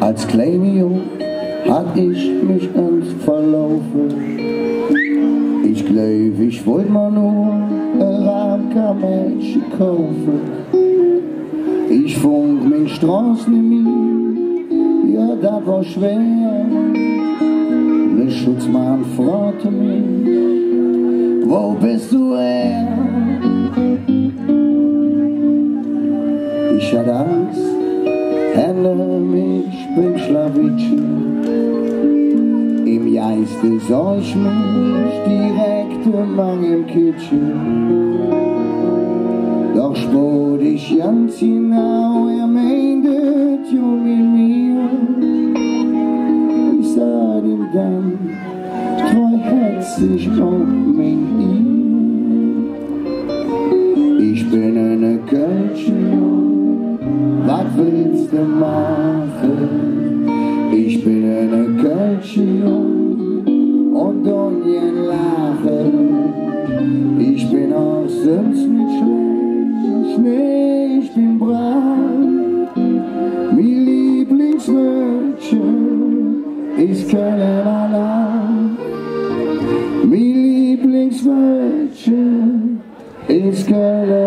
Als kleiner Junge hat ich mich ganz verlaufen. Ich glaub, ich wollte mir nur ein Rahmkammädchen kaufen. Ich fand mein Straßen nie, ja, das war schwer. Der Schutzmann fragte mich, wo bist du her? Ich hatte Angst, erinnere mich beim Schlawittchen. Im Geiste sah ich mich direkt um meinem Kitchen. Doch spät ich ganz genau, meintet ja mit mir. Ich sah ihm dann, treuherzig auf mein Ihr. Ich bin eine Kölsche, was willst du machen? Ich bin eine Kölsche und Donjen lachen. Ich bin auch sonst nicht schlecht, nee, ich bin brav. Mein Lieblingsmädchen ist Köln allein. Mein Lieblingsmädchen ist Köln.